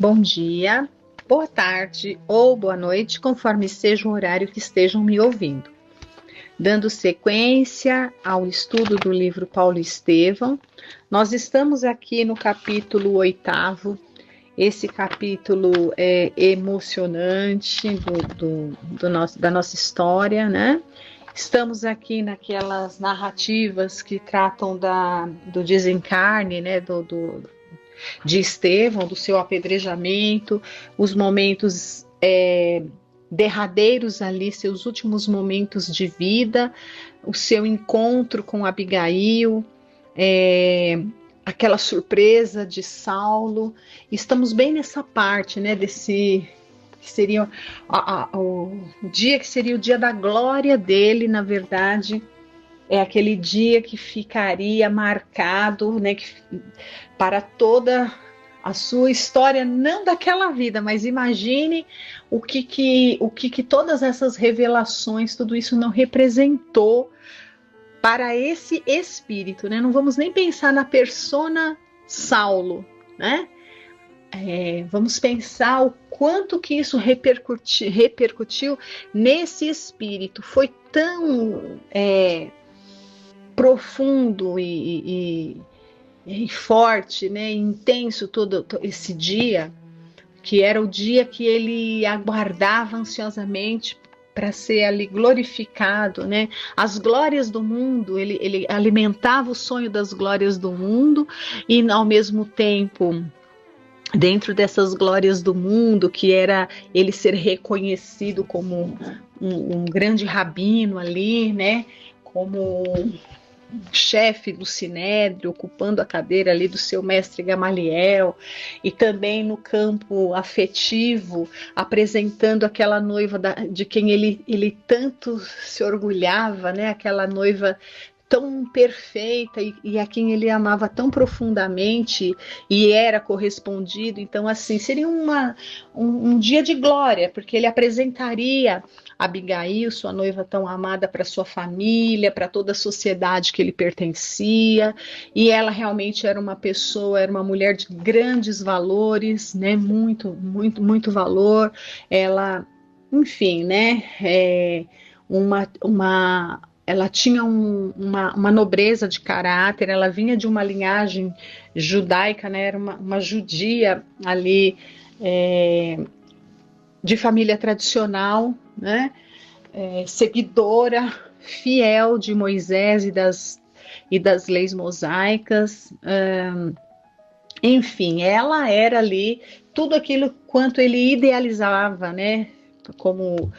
Bom dia, boa tarde ou boa noite, conforme seja o horário que estejam me ouvindo. Dando sequência ao estudo do livro Paulo Estevão, nós estamos aqui no capítulo 8º. Esse capítulo é emocionante da nossa história, né? Estamos aqui naquelas narrativas que tratam do desencarne, né? De Estevão, do seu apedrejamento, os momentos derradeiros ali, seus últimos momentos de vida, o seu encontro com Abigail, aquela surpresa de Saulo. Estamos bem nessa parte, né, desse que seria o dia que seria o dia da glória dele, na verdade. É aquele dia que ficaria marcado, né, para toda a sua história, não daquela vida, mas imagine o que todas essas revelações, tudo isso não representou para esse espírito, né? Não vamos nem pensar na persona Saulo, né? Vamos pensar o quanto que isso repercutiu nesse espírito. Foi tão profundo e forte, né, intenso todo esse dia, que era o dia que ele aguardava ansiosamente para ser ali glorificado, né? As glórias do mundo, ele alimentava o sonho das glórias do mundo e ao mesmo tempo, dentro dessas glórias do mundo, que era ele ser reconhecido como um grande rabino ali, né? Como chefe do Sinédrio, ocupando a cadeira ali do seu mestre Gamaliel, e também no campo afetivo, apresentando aquela noiva de quem ele tanto se orgulhava, né? Aquela noiva tão perfeita e a quem ele amava tão profundamente e era correspondido. Então, assim, seria um dia de glória, porque ele apresentaria Abigail, sua noiva tão amada, para sua família, para toda a sociedade que ele pertencia, e ela realmente era uma pessoa, era uma mulher de grandes valores, né? Muito, muito, muito valor. Ela, enfim, né? Ela tinha uma nobreza de caráter, ela vinha de uma linhagem judaica, né? Era uma judia ali, de família tradicional, né? Seguidora fiel de Moisés e das leis mosaicas. Enfim, ela era ali tudo aquilo quanto ele idealizava, né? Como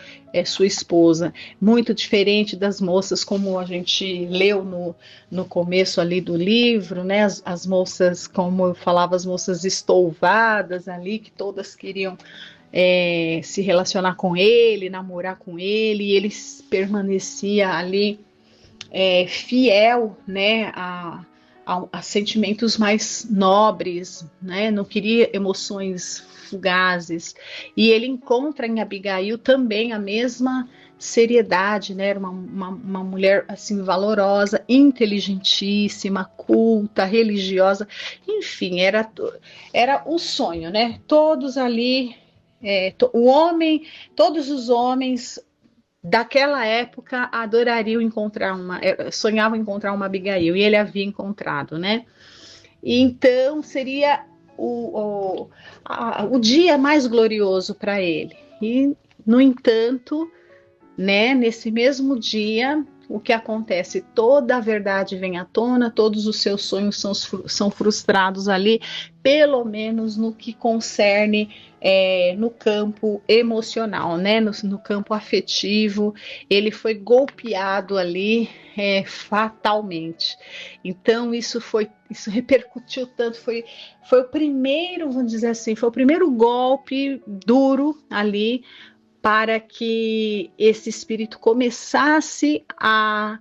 sua esposa, muito diferente das moças, como a gente leu no começo ali do livro, né? As moças, como eu falava, as moças estouvadas ali, que todas queriam se relacionar com ele, namorar com ele, e ele permanecia ali fiel, né, a sentimentos mais nobres, né? Não queria emoções fugazes. E ele encontra em Abigail também a mesma seriedade, né? Era uma mulher assim valorosa, inteligentíssima, culta, religiosa, enfim, era o sonho, né? Todos ali, todos os homens daquela época adorariam encontrar sonhavam encontrar uma Abigail, e ele havia encontrado, né? E então seria o dia mais glorioso para ele. E, no entanto, né, nesse mesmo dia, o que acontece? Toda a verdade vem à tona, todos os seus sonhos são frustrados ali, pelo menos no que concerne no campo emocional, né? No campo afetivo, ele foi golpeado ali fatalmente. Então isso repercutiu tanto, foi o primeiro, vamos dizer assim, foi o primeiro golpe duro ali para que esse espírito começasse a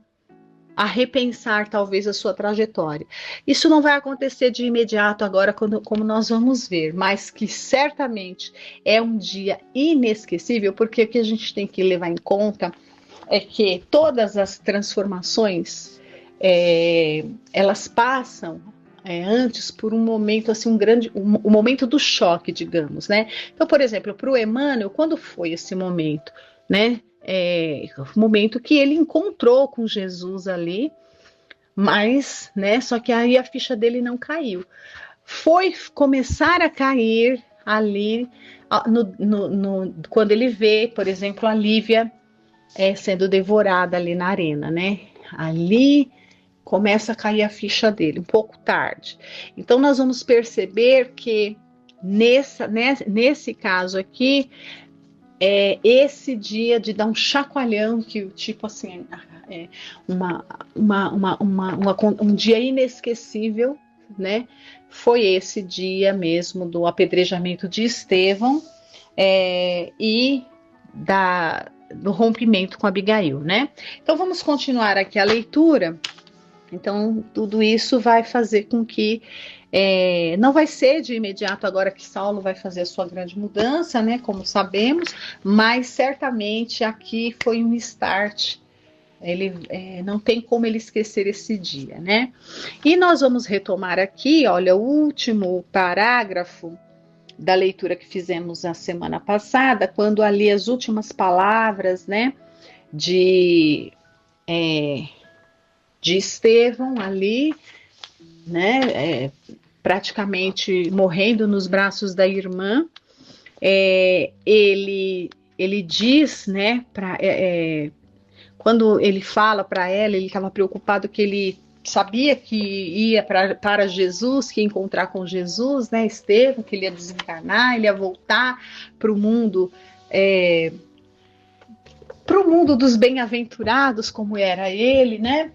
repensar talvez a sua trajetória. Isso não vai acontecer de imediato agora, como nós vamos ver, mas que certamente é um dia inesquecível, porque o que a gente tem que levar em conta é que todas as transformações elas passam antes por um momento assim, um momento do choque, digamos, né? Então, por exemplo, para o Emmanuel, quando foi esse momento, né? O momento que ele encontrou com Jesus ali, mas, né? Só que aí a ficha dele não caiu. Foi começar a cair ali quando ele vê, por exemplo, a Lívia sendo devorada ali na arena, né? Ali começa a cair a ficha dele, um pouco tarde. Então nós vamos perceber que nesse caso aqui, esse dia de dar um chacoalhão, que tipo assim, um dia inesquecível, né? Foi esse dia mesmo do apedrejamento de Estevão e do rompimento com Abigail, né? Então vamos continuar aqui a leitura. Então, tudo isso vai fazer com que não vai ser de imediato agora que Saulo vai fazer a sua grande mudança, né? Como sabemos, mas certamente aqui foi um start. Ele não tem como ele esquecer esse dia, né? E nós vamos retomar aqui, olha, o último parágrafo da leitura que fizemos na semana passada, quando ali as últimas palavras, né? De Estevão ali, né, praticamente morrendo nos braços da irmã, ele diz, né, quando ele fala para ela, ele estava preocupado que ele sabia que ia para Jesus, que ia encontrar com Jesus, né, Estevão, que ele ia desencarnar, ele ia voltar para o mundo dos bem-aventurados, como era ele, né?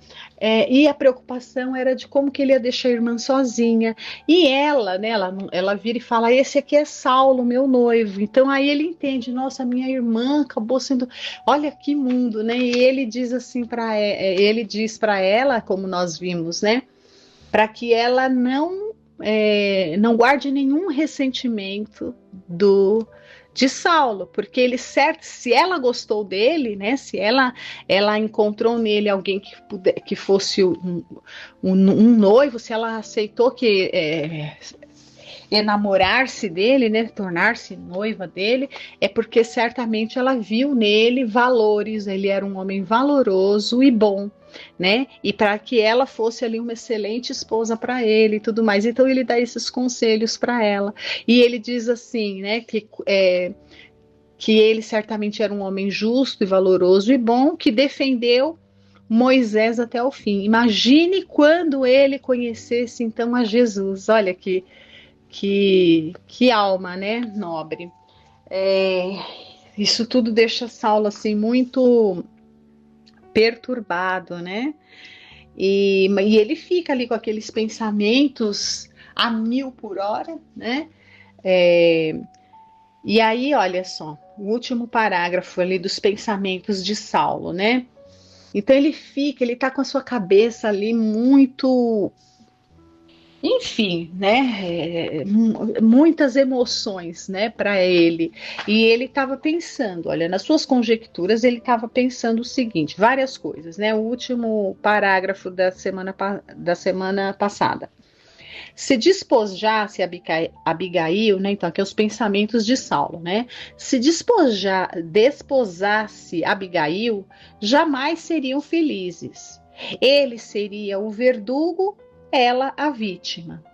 E a preocupação era de como que ele ia deixar a irmã sozinha. E ela, né? Ela vira e fala: esse aqui é Saulo, meu noivo. Então aí ele entende: nossa, minha irmã acabou sendo. Olha que mundo, né? E ele diz assim ele diz para ela, como nós vimos, né? Para que ela não guarde nenhum ressentimento de Saulo, porque ele certo, se ela gostou dele, né? Se ela encontrou nele alguém que fosse um noivo, se ela aceitou que enamorar-se dele, né? Tornar-se noiva dele, é porque certamente ela viu nele valores. Ele era um homem valoroso e bom, né? E para que ela fosse ali uma excelente esposa para ele e tudo mais. Então ele dá esses conselhos para ela. E ele diz assim, né? Que ele certamente era um homem justo e valoroso e bom, que defendeu Moisés até o fim. Imagine quando ele conhecesse então a Jesus. Olha que alma, né? Nobre. Isso tudo deixa Saulo assim muito perturbado, né? E ele fica ali com aqueles pensamentos a 1000 por hora, né? E aí, olha só, o último parágrafo ali dos pensamentos de Saulo, né? Então ele tá com a sua cabeça ali muito, enfim, né? Muitas emoções, né, para ele. E ele estava pensando, olha, nas suas conjecturas, ele estava pensando o seguinte, várias coisas, né? O último parágrafo da semana passada. Se despojasse Abigail, né? Então, aqui é os pensamentos de Saulo, né? Se desposasse Abigail, jamais seriam felizes. Ele seria o verdugo, ela a vítima.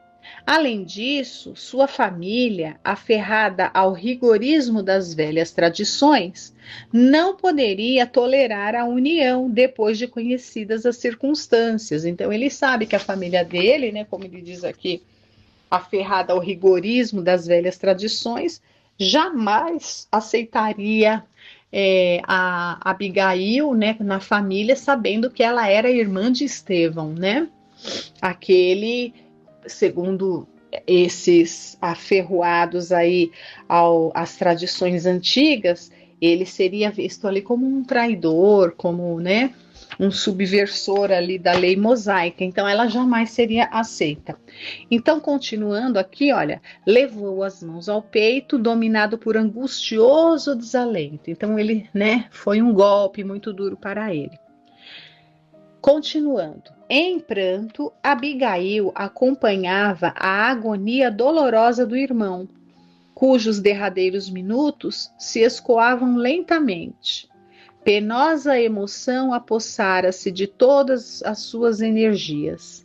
Além disso, sua família, aferrada ao rigorismo das velhas tradições, não poderia tolerar a união depois de conhecidas as circunstâncias. Então, ele sabe que a família dele, né, como ele diz aqui, aferrada ao rigorismo das velhas tradições, jamais aceitaria a Abigail, né, na família, sabendo que ela era irmã de Estevão, né? Aquele, segundo esses aferroados aí às tradições antigas, ele seria visto ali como um traidor, como, né, um subversor ali da lei mosaica. Então ela jamais seria aceita. Então, continuando aqui, olha, levou as mãos ao peito, dominado por angustioso desalento. Então ele, né, foi um golpe muito duro para ele. Continuando. Em pranto, Abigail acompanhava a agonia dolorosa do irmão, cujos derradeiros minutos se escoavam lentamente. Penosa emoção apossara-se de todas as suas energias.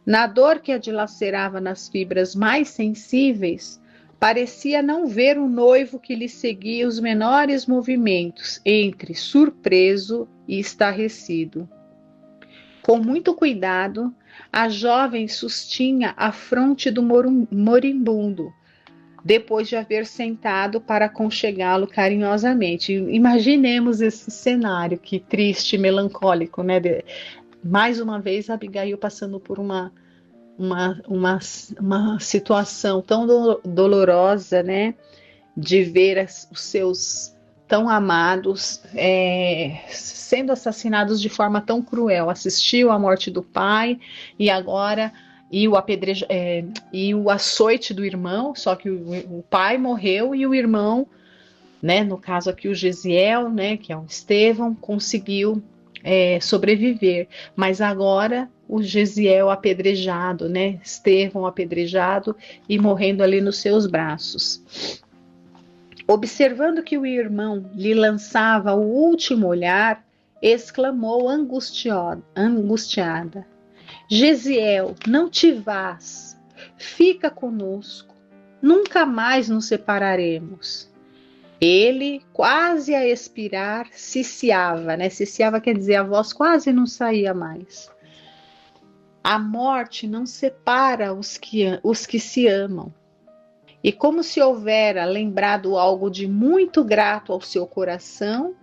Na dor que a dilacerava nas fibras mais sensíveis, parecia não ver o noivo que lhe seguia os menores movimentos, entre surpreso e estarrecido. Com muito cuidado, a jovem sustinha a fronte do moribundo, depois de haver sentado para aconchegá-lo carinhosamente. Imaginemos esse cenário, que triste, melancólico, né? Mais uma vez, Abigail passando por uma situação tão dolorosa, né? De ver os seus tão amados sendo assassinados de forma tão cruel. Assistiu à morte do pai e agora o açoite do irmão, só que o pai morreu e o irmão, né, no caso aqui o Gesiel, né, que é o Estevão, conseguiu sobreviver, mas agora o Gesiel apedrejado, né, Estevão apedrejado e morrendo ali nos seus braços. Observando que o irmão lhe lançava o último olhar, exclamou angustiada: Gesiel, não te vás, fica conosco, nunca mais nos separaremos. Ele, quase a expirar, ciciava, né? Ciciava quer dizer, a voz quase não saía mais. A morte não separa os que se amam. E como se houvera lembrado algo de muito grato ao seu coração,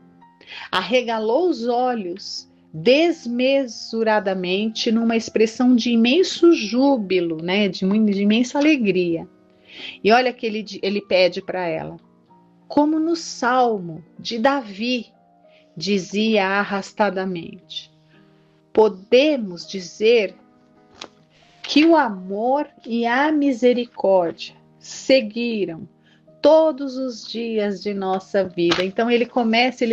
arregalou os olhos desmesuradamente numa expressão de imenso júbilo, né, de imensa alegria. E olha que ele pede para ela, como no Salmo de Davi, dizia arrastadamente, podemos dizer que o amor e a misericórdia seguiram todos os dias de nossa vida. Então ele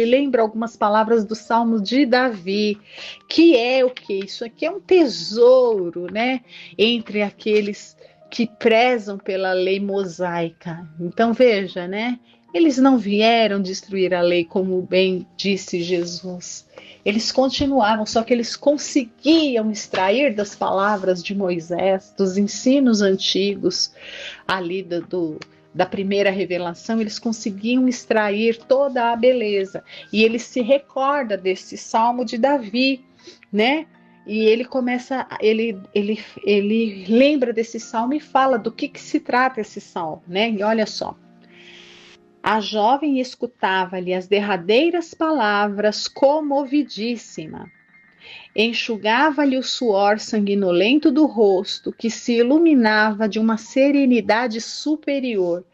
lembra algumas palavras do Salmo de Davi, que é o que? Isso aqui é um tesouro, né? Entre aqueles que prezam pela lei mosaica. Então veja, né? Eles não vieram destruir a lei, como bem disse Jesus. Eles continuavam, só que eles conseguiam extrair das palavras de Moisés, dos ensinos antigos, ali da primeira revelação, eles conseguiam extrair toda a beleza. E ele se recorda desse Salmo de Davi, né? E ele começa, ele lembra desse Salmo e fala do que se trata esse Salmo, né? E olha só. A jovem escutava-lhe as derradeiras palavras comovidíssima. Enxugava-lhe o suor sanguinolento do rosto, que se iluminava de uma serenidade superior.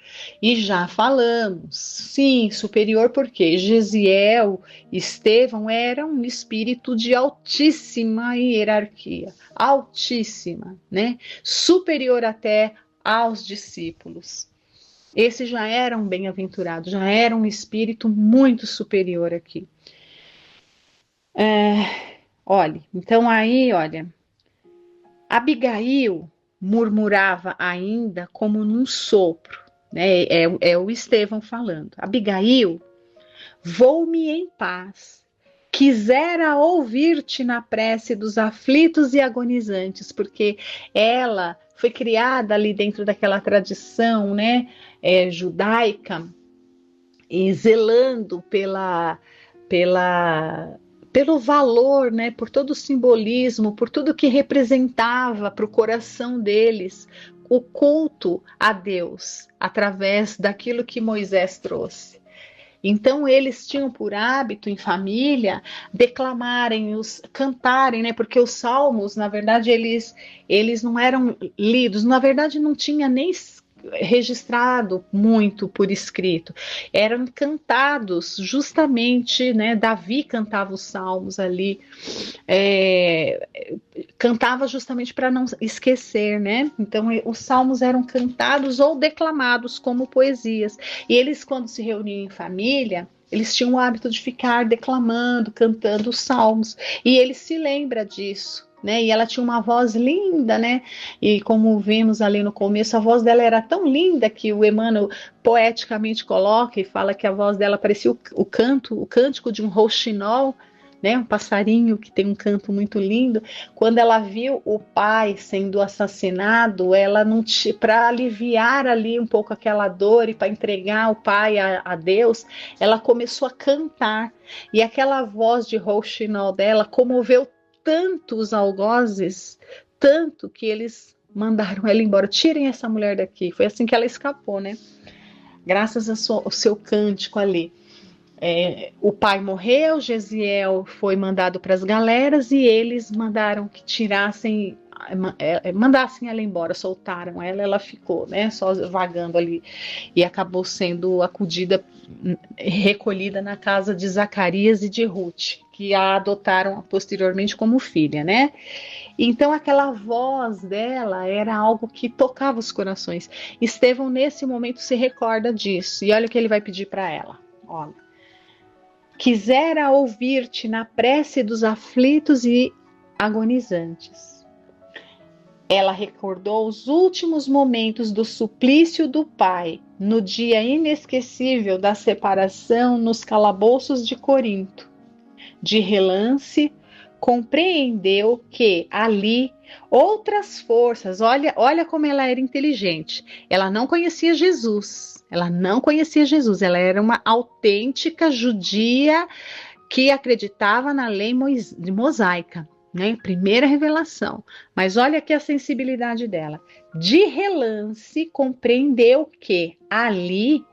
E já falamos, sim, superior porque Gesiel e Estevão eram um espírito de altíssima hierarquia, altíssima, né? Superior até aos discípulos. Esse já era um bem-aventurado, já era um espírito muito superior aqui. Olha, Abigail murmurava ainda como num sopro, né? É o Estevão falando. Abigail, vou-me em paz. Quisera ouvir-te na prece dos aflitos e agonizantes, porque ela foi criada ali dentro daquela tradição, né, judaica, e zelando pelo valor, né, por todo o simbolismo, por tudo que representava para o coração deles o culto a Deus, através daquilo que Moisés trouxe. Então eles tinham por hábito em família declamarem, cantarem, né? Porque os salmos, na verdade, eles não eram lidos, na verdade não tinha nem registrado muito por escrito, eram cantados justamente, né? Davi cantava os salmos ali, cantava justamente para não esquecer, né? Então os salmos eram cantados ou declamados como poesias, e eles, quando se reuniam em família, Eles tinham o hábito de ficar declamando, cantando os salmos. E ele se lembra disso, né? E ela tinha uma voz linda, né? E como vimos ali no começo, a voz dela era tão linda que o Emmanuel poeticamente coloca e fala que a voz dela parecia o cântico de um rouxinol, né? Um passarinho que tem um canto muito lindo. Quando ela viu o pai sendo assassinado, ela não para aliviar ali um pouco aquela dor e para entregar o pai a Deus, ela começou a cantar. E aquela voz de rouxinol dela comoveu tanto os algozes, tanto que eles mandaram ela embora. Tirem essa mulher daqui. Foi assim que ela escapou, né? Graças ao seu cântico ali. O pai morreu, Gesiel foi mandado para as galeras e eles mandaram que tirassem, mandassem ela embora, soltaram ela ficou, né, só vagando ali e acabou sendo acudida, recolhida na casa de Zacarias e de Ruth, que a adotaram posteriormente como filha, né? Então aquela voz dela era algo que tocava os corações. Estevão nesse momento se recorda disso e olha o que ele vai pedir para ela. Olha: quisera ouvir-te na prece dos aflitos e agonizantes. Ela recordou os últimos momentos do suplício do pai, no dia inesquecível da separação nos calabouços de Corinto. De relance, compreendeu que ali outras forças, olha como ela era inteligente, ela não conhecia Jesus, ela era uma autêntica judia que acreditava na lei mosaica, né? Primeira revelação, mas olha aqui a sensibilidade dela, de relance compreendeu que ali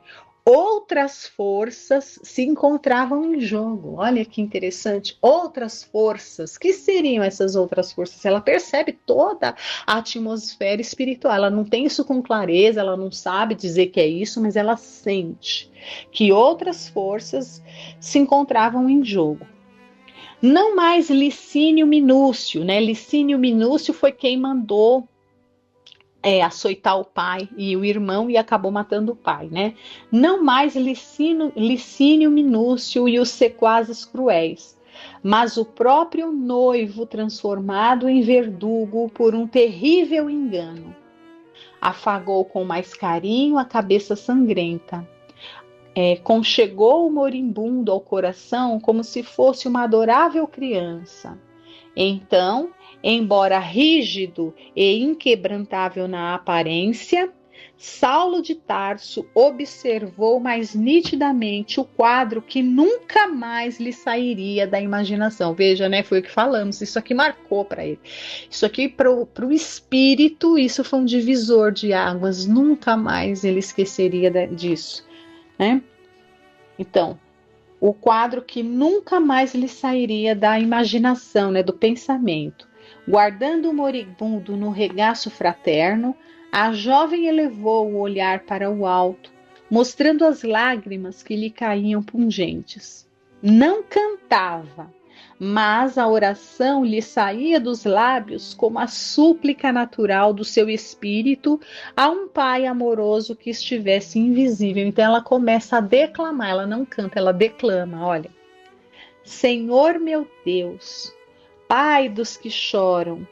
outras forças se encontravam em jogo. Olha que interessante, outras forças. Que seriam essas outras forças? Ela percebe toda a atmosfera espiritual, ela não tem isso com clareza, ela não sabe dizer que é isso, mas ela sente que outras forças se encontravam em jogo. Não mais Licínio Minúcio, né? Licínio Minúcio foi quem mandou açoitar o pai e o irmão e acabou matando o pai, né? Não mais Licínio Minúcio e os sequazes cruéis, mas o próprio noivo transformado em verdugo por um terrível engano. Afagou com mais carinho a cabeça sangrenta. Conchegou o moribundo ao coração como se fosse uma adorável criança. Então, embora rígido e inquebrantável na aparência, Saulo de Tarso observou mais nitidamente o quadro que nunca mais lhe sairia da imaginação. Veja, né? Foi o que falamos. Isso aqui marcou para ele. Isso aqui para o espírito, isso foi um divisor de águas. Nunca mais ele esqueceria disso, né? Então, o quadro que nunca mais lhe sairia da imaginação, né, do pensamento. Guardando o moribundo no regaço fraterno, a jovem elevou o olhar para o alto, mostrando as lágrimas que lhe caíam pungentes. Não cantava, mas a oração lhe saía dos lábios como a súplica natural do seu espírito a um pai amoroso que estivesse invisível. Então ela começa a declamar, ela não canta, ela declama, olha: Senhor meu Deus, Pai dos que choram,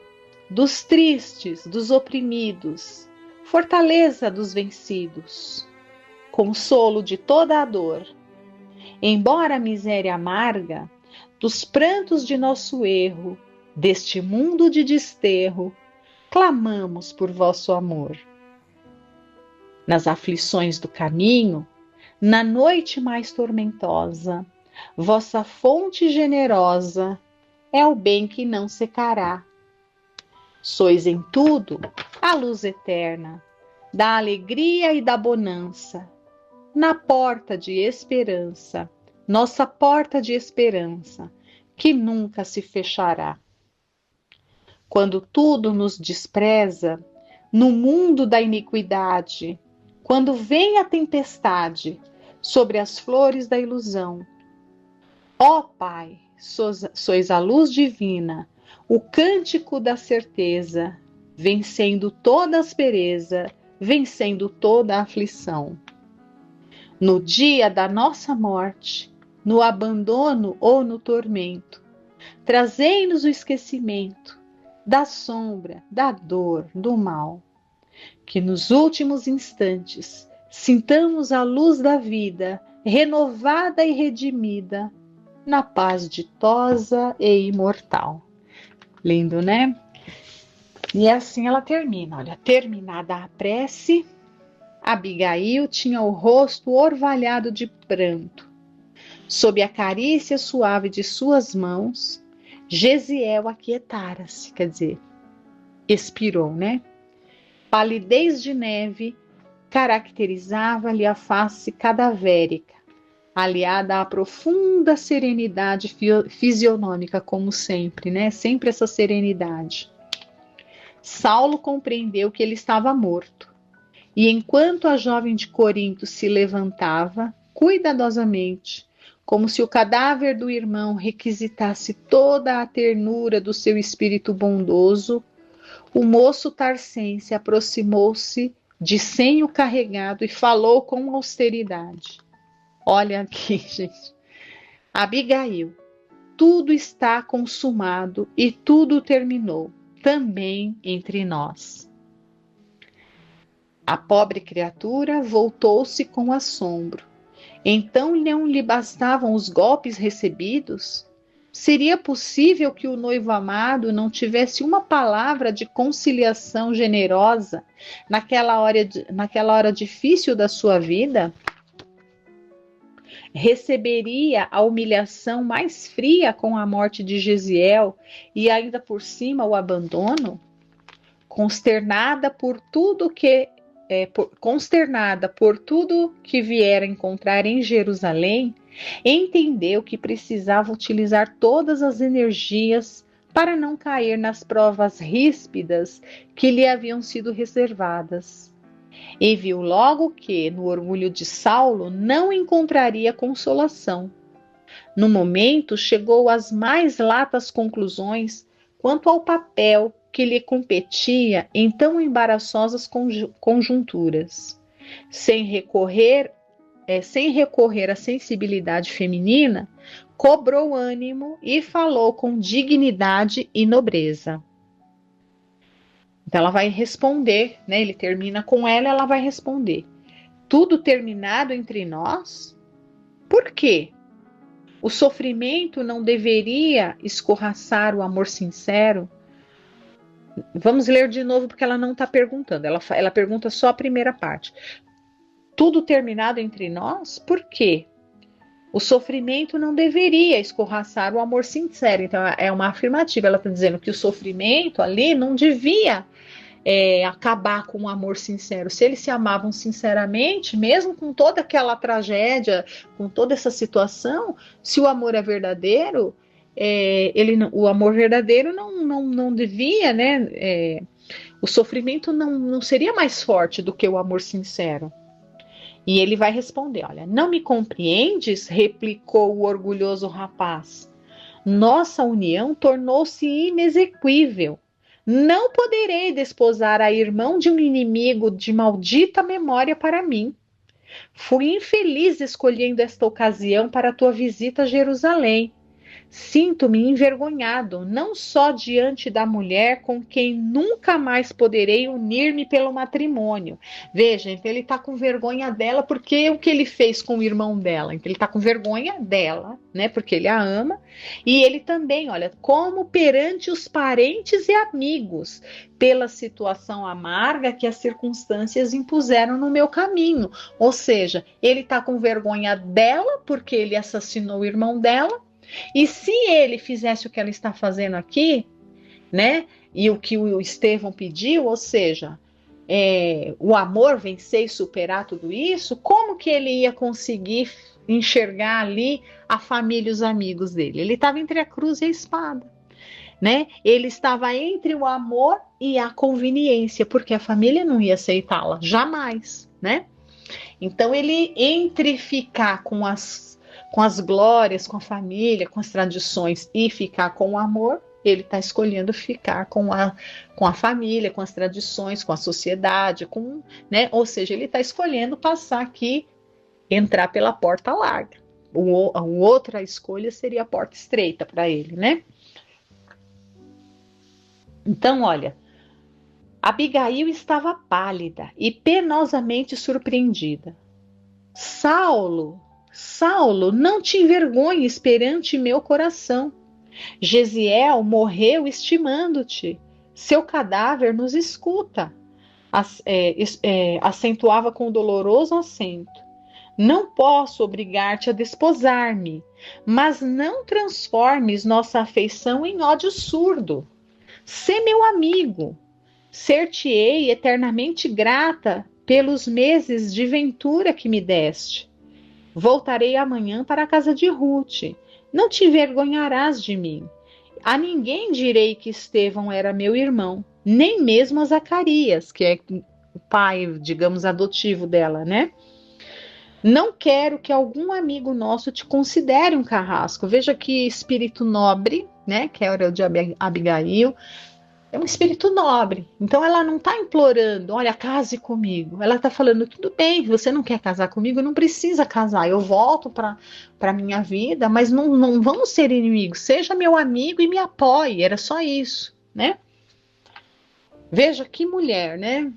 dos tristes, dos oprimidos, fortaleza dos vencidos, consolo de toda a dor, embora a miséria amarga, dos prantos de nosso erro, deste mundo de desterro, clamamos por vosso amor. Nas aflições do caminho, na noite mais tormentosa, vossa fonte generosa é o bem que não secará. Sois em tudo a luz eterna, da alegria e da bonança, na porta de esperança, nossa porta de esperança, que nunca se fechará. Quando tudo nos despreza, no mundo da iniquidade, quando vem a tempestade sobre as flores da ilusão, ó Pai, sois a luz divina, o cântico da certeza, vencendo toda aspereza, vencendo toda aflição. No dia da nossa morte, no abandono ou no tormento. Trazei-nos o esquecimento da sombra, da dor, do mal. Que nos últimos instantes sintamos a luz da vida, renovada e redimida, na paz ditosa e imortal. Lindo, né? E assim ela termina. Olha, terminada a prece, Abigail tinha o rosto orvalhado de pranto. Sob a carícia suave de suas mãos, Gesiel aquietara-se, quer dizer, expirou, né? Palidez de neve caracterizava-lhe a face cadavérica, aliada à profunda serenidade fisionômica, como sempre, né? Sempre essa serenidade. Saulo compreendeu que ele estava morto, e enquanto a jovem de Corinto se levantava, cuidadosamente, como se o cadáver do irmão requisitasse toda a ternura do seu espírito bondoso, o moço tarcense aproximou-se de senho carregado e falou com austeridade. Olha aqui, gente. Abigail, tudo está consumado e tudo terminou, também entre nós. A pobre criatura voltou-se com assombro. Então não lhe bastavam os golpes recebidos? Seria possível que o noivo amado não tivesse uma palavra de conciliação generosa naquela hora difícil da sua vida? Receberia a humilhação mais fria com a morte de Gesiel e ainda por cima o abandono? Consternada por tudo que viera encontrar em Jerusalém, entendeu que precisava utilizar todas as energias para não cair nas provas ríspidas que lhe haviam sido reservadas. E viu logo que, no orgulho de Saulo, não encontraria consolação. No momento, chegou às mais latas conclusões quanto ao papel que lhe competia em tão embaraçosas conjunturas. Sem recorrer à sensibilidade feminina, cobrou ânimo e falou com dignidade e nobreza. Então ela vai responder, né? Ele termina com ela vai responder. Tudo terminado entre nós? Por quê? O sofrimento não deveria escorraçar o amor sincero? Vamos ler de novo porque ela não está perguntando. Ela pergunta só a primeira parte. Tudo terminado entre nós? Por quê? O sofrimento não deveria escorraçar o amor sincero. Então é uma afirmativa. Ela está dizendo que o sofrimento ali não devia acabar com o amor sincero. Se eles se amavam sinceramente, mesmo com toda aquela tragédia, com toda essa situação, se o amor é verdadeiro, o amor verdadeiro não devia, né? O sofrimento não seria mais forte do que o amor sincero. E ele vai responder, olha, não me compreendes? Replicou o orgulhoso rapaz. Nossa união tornou-se inexequível. Não poderei desposar a irmão de um inimigo de maldita memória para mim. Fui infeliz escolhendo esta ocasião para a tua visita a Jerusalém. Sinto-me envergonhado, não só diante da mulher com quem nunca mais poderei unir-me pelo matrimônio. Veja, então ele está com vergonha dela porque o que ele fez com o irmão dela. Então ele está com vergonha dela, né? Porque ele a ama. E ele também, olha, como perante os parentes e amigos, pela situação amarga que as circunstâncias impuseram no meu caminho. Ou seja, ele está com vergonha dela porque ele assassinou o irmão dela. E se ele fizesse o que ela está fazendo aqui, né? E o que o Estevão pediu, ou seja, o amor vencer e superar tudo isso, como que ele ia conseguir enxergar ali a família e os amigos dele? Ele estava entre a cruz e a espada, né? Ele estava entre o amor e a conveniência, porque a família não ia aceitá-la, jamais, né? Então ele, entre ficar com as glórias, com a família, com as tradições e ficar com o amor, ele está escolhendo ficar com a família, com as tradições, com a sociedade, né? Ou seja, ele está escolhendo passar aqui, entrar pela porta larga, a outra escolha seria a porta estreita para ele, né? Então, olha, Abigail estava pálida e penosamente surpreendida. Saulo, não te envergonhes perante meu coração. Jesiel morreu estimando-te. Seu cadáver nos escuta. Acentuava com doloroso acento. Não posso obrigar-te a desposar-me, mas não transformes nossa afeição em ódio surdo. Sê meu amigo. Ser-te-ei eternamente grata pelos meses de ventura que me deste. Voltarei amanhã para a casa de Ruth. Não te envergonharás de mim. A ninguém direi que Estevão era meu irmão, nem mesmo a Zacarias, que é o pai, digamos, adotivo dela, né? Não quero que algum amigo nosso te considere um carrasco. Veja que espírito nobre, né? Que era o de Abigail. É um espírito nobre. Então ela não está implorando, olha, case comigo. Ela está falando, tudo bem, você não quer casar comigo, não precisa casar. Eu volto para a minha vida, mas não vamos ser inimigos. Seja meu amigo e me apoie. Era só isso, né? Veja que mulher, né?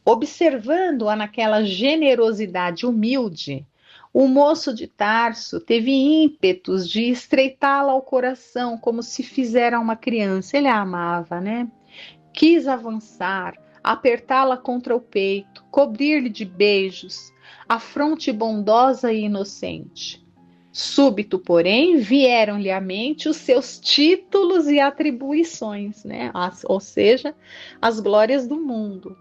Observando-a naquela generosidade humilde, o moço de Tarso teve ímpetos de estreitá-la ao coração, como se fizera uma criança. Ele a amava, né? Quis avançar, apertá-la contra o peito, cobrir-lhe de beijos a fronte bondosa e inocente. Súbito, porém, vieram-lhe à mente os seus títulos e atribuições, né? Ou seja, as glórias do mundo.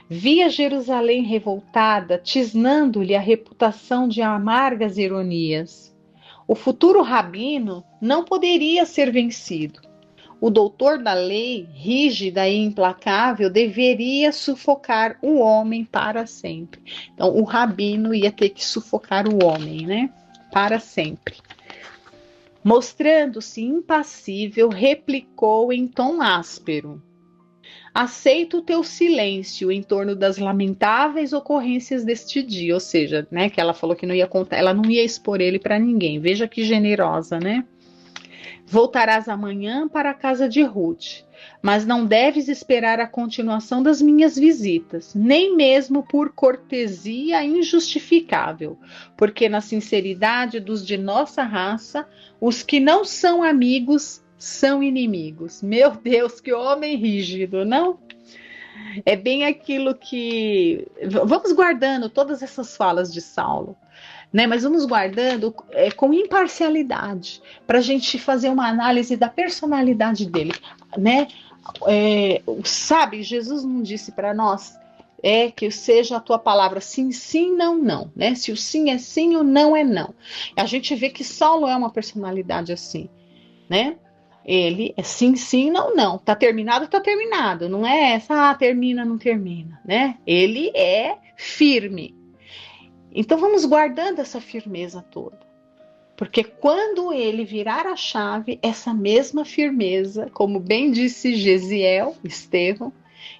Via Jerusalém revoltada, tisnando-lhe a reputação de amargas ironias. O futuro rabino não poderia ser vencido. O doutor da lei, rígida e implacável, deveria sufocar o homem para sempre. Então, o rabino ia ter que sufocar o homem, né? Para sempre. Mostrando-se impassível, replicou em tom áspero: aceito o teu silêncio em torno das lamentáveis ocorrências deste dia, ou seja, né, que ela falou que não ia contar, ela não ia expor ele para ninguém. Veja que generosa, né? Voltarás amanhã para a casa de Ruth, mas não deves esperar a continuação das minhas visitas, nem mesmo por cortesia injustificável, porque na sinceridade dos de nossa raça, os que não são amigos são inimigos. Meu Deus, que homem rígido, não? É bem aquilo que... Vamos guardando todas essas falas de Saulo, né? Mas vamos guardando com imparcialidade, para a gente fazer uma análise da personalidade dele, né? Sabe, Jesus não disse para nós que seja a tua palavra sim, sim, não, não, né? Se o sim é sim, o não é não. A gente vê que Saulo é uma personalidade assim, né? Ele é sim, sim, não, não. Tá terminado, tá terminado. Não é essa, termina, não termina, né? Ele é firme. Então vamos guardando essa firmeza toda. Porque quando ele virar a chave, essa mesma firmeza, como bem disse Gesiel, Estevão,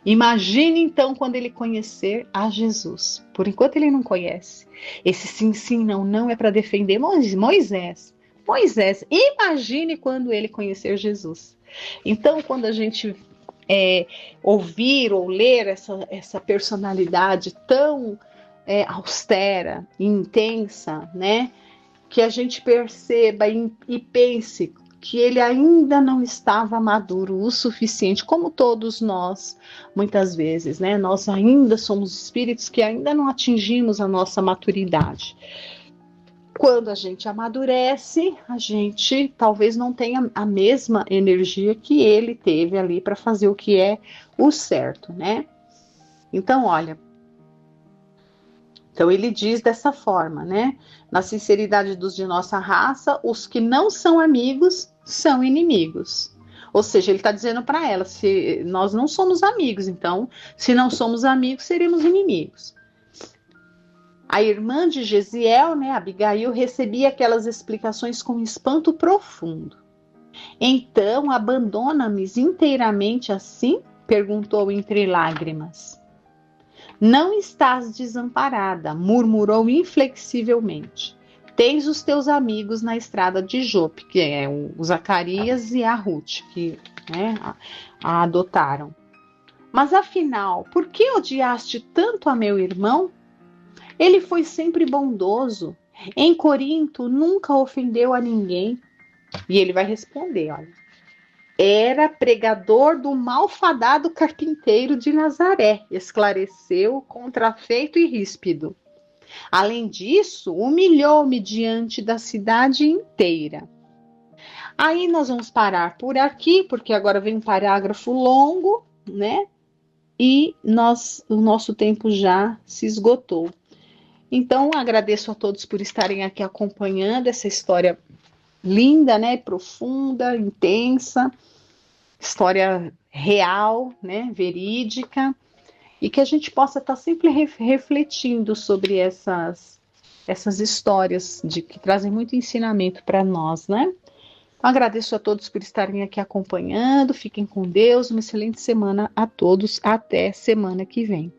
imagine então quando ele conhecer a Jesus. Por enquanto ele não conhece. Esse sim, sim, não, não é para defender Moisés. Imagine quando ele conhecer Jesus. Então, quando a gente ouvir ou ler essa personalidade tão austera e intensa, né, que a gente perceba e pense que ele ainda não estava maduro o suficiente, como todos nós, muitas vezes, né? Nós ainda somos espíritos que ainda não atingimos a nossa maturidade. Quando a gente amadurece, a gente talvez não tenha a mesma energia que ele teve ali para fazer o que é o certo, né? Então, olha, então ele diz dessa forma, né? Na sinceridade dos de nossa raça, os que não são amigos são inimigos. Ou seja, ele está dizendo para ela, se nós não somos amigos, então, se não somos amigos, seremos inimigos. A irmã de Gesiel, né, Abigail, recebia aquelas explicações com espanto profundo. Então, abandona-me inteiramente assim? Perguntou entre lágrimas. Não estás desamparada, murmurou inflexivelmente. tens os teus amigos na estrada de Jope, que é o Zacarias e a Ruth, que, né, a adotaram. Mas afinal, por que odiaste tanto a meu irmão? Ele foi sempre bondoso. Em Corinto nunca ofendeu a ninguém. E ele vai responder, olha. Era pregador do malfadado carpinteiro de Nazaré, esclareceu contrafeito e ríspido. Além disso, humilhou-me diante da cidade inteira. Aí nós vamos parar por aqui, porque agora vem um parágrafo longo, né? E o nosso tempo já se esgotou. Então, agradeço a todos por estarem aqui acompanhando essa história linda, né? Profunda, intensa, história real, né? Verídica, e que a gente possa estar sempre refletindo sobre essas histórias que trazem muito ensinamento para nós, né? Agradeço a todos por estarem aqui acompanhando. Fiquem com Deus. Uma excelente semana a todos. Até semana que vem.